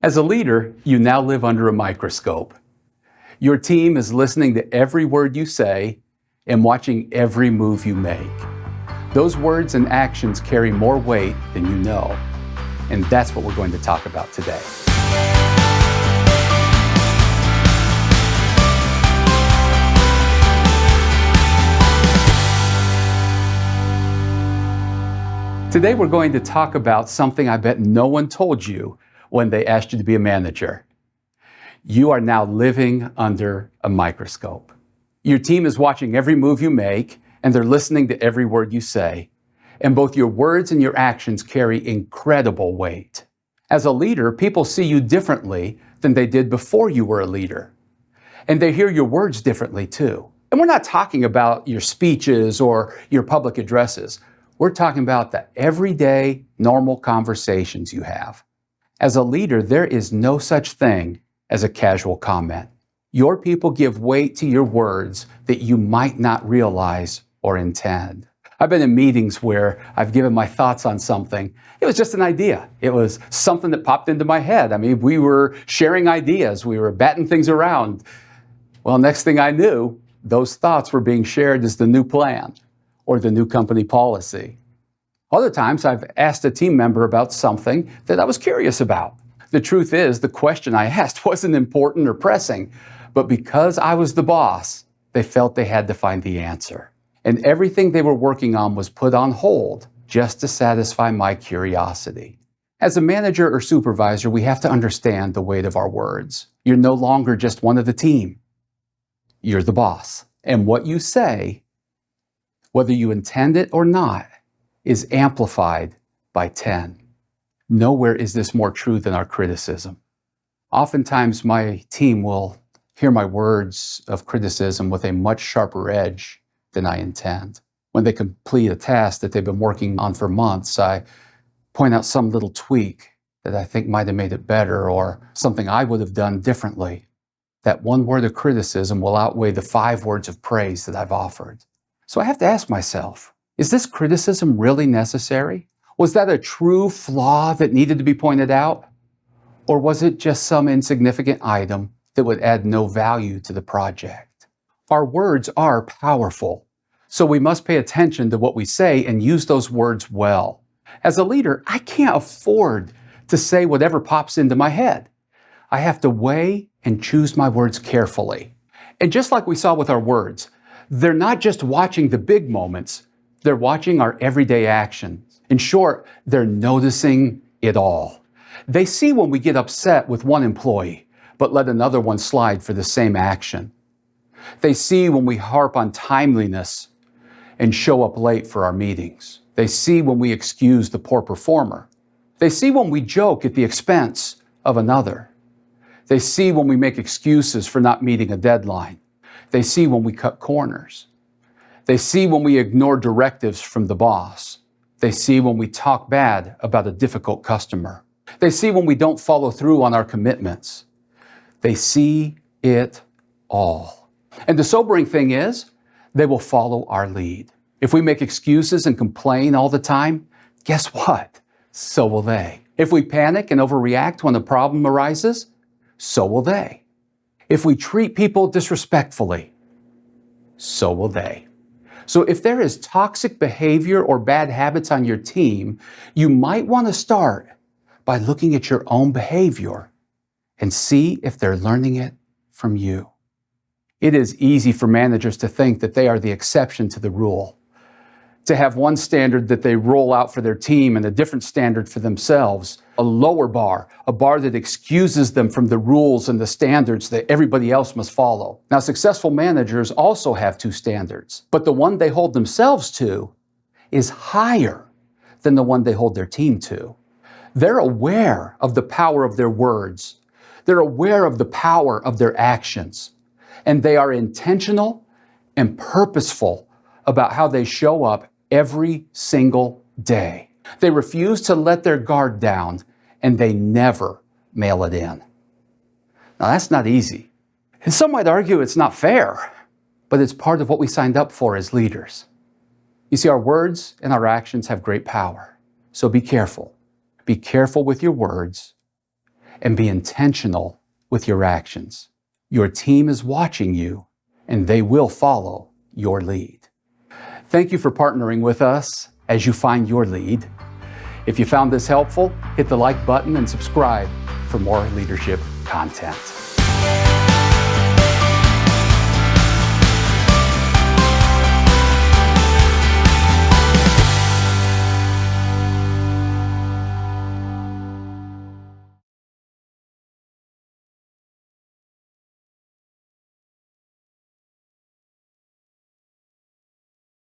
As a leader, you now live under a microscope. Your team is listening to every word you say and watching every move you make. Those words and actions carry more weight than you know, and that's what we're going to talk about today. Today we're going to talk about something I bet no one told you when they asked you to be a manager. You are now living under a microscope. Your team is watching every move you make, and they're listening to every word you say. And both your words and your actions carry incredible weight. As a leader, people see you differently than they did before you were a leader. And they hear your words differently too. And we're not talking about your speeches or your public addresses. We're talking about the everyday, normal conversations you have. As a leader, there is no such thing as a casual comment. Your people give weight to your words that you might not realize or intend. I've been in meetings where I've given my thoughts on something. It was just an idea. It was something that popped into my head. We were sharing ideas. We were batting things around. Well, next thing I knew, those thoughts were being shared as the new plan or the new company policy. Other times, I've asked a team member about something that I was curious about. The truth is, the question I asked wasn't important or pressing, but because I was the boss, they felt they had to find the answer. And everything they were working on was put on hold just to satisfy my curiosity. As a manager or supervisor, we have to understand the weight of our words. You're no longer just one of the team. You're the boss. And what you say, whether you intend it or not, is amplified by 10. Nowhere is this more true than our criticism. Oftentimes, my team will hear my words of criticism with a much sharper edge than I intend. When they complete a task that they've been working on for months, I point out some little tweak that I think might have made it better or something I would have done differently. That one word of criticism will outweigh the 5 words of praise that I've offered. So I have to ask myself, is this criticism really necessary? Was that a true flaw that needed to be pointed out? Or was it just some insignificant item that would add no value to the project? Our words are powerful, so we must pay attention to what we say and use those words well. As a leader, I can't afford to say whatever pops into my head. I have to weigh and choose my words carefully. And just like we saw with our words, they're not just watching the big moments, they're watching our everyday actions. In short, they're noticing it all. They see when we get upset with one employee, but let another one slide for the same action. They see when we harp on timeliness and show up late for our meetings. They see when we excuse the poor performer. They see when we joke at the expense of another. They see when we make excuses for not meeting a deadline. They see when we cut corners. They see when we ignore directives from the boss. They see when we talk bad about a difficult customer. They see when we don't follow through on our commitments. They see it all. And the sobering thing is, they will follow our lead. If we make excuses and complain all the time, guess what? So will they. If we panic and overreact when a problem arises, so will they. If we treat people disrespectfully, so will they. So if there is toxic behavior or bad habits on your team, you might want to start by looking at your own behavior and see if they're learning it from you. It is easy for managers to think that they are the exception to the rule, to have one standard that they roll out for their team and a different standard for themselves, a lower bar, a bar that excuses them from the rules and the standards that everybody else must follow. Now, successful managers also have 2 standards, but the one they hold themselves to is higher than the one they hold their team to. They're aware of the power of their words. They're aware of the power of their actions. And they are intentional and purposeful about how they show up every single day. They refuse to let their guard down, and they never mail it in. Now, that's not easy. And some might argue it's not fair, but it's part of what we signed up for as leaders. You see, our words and our actions have great power. So be careful. Be careful with your words and be intentional with your actions. Your team is watching you, and they will follow your lead. Thank you for partnering with us as you find your lead. If you found this helpful, hit the like button and subscribe for more leadership content.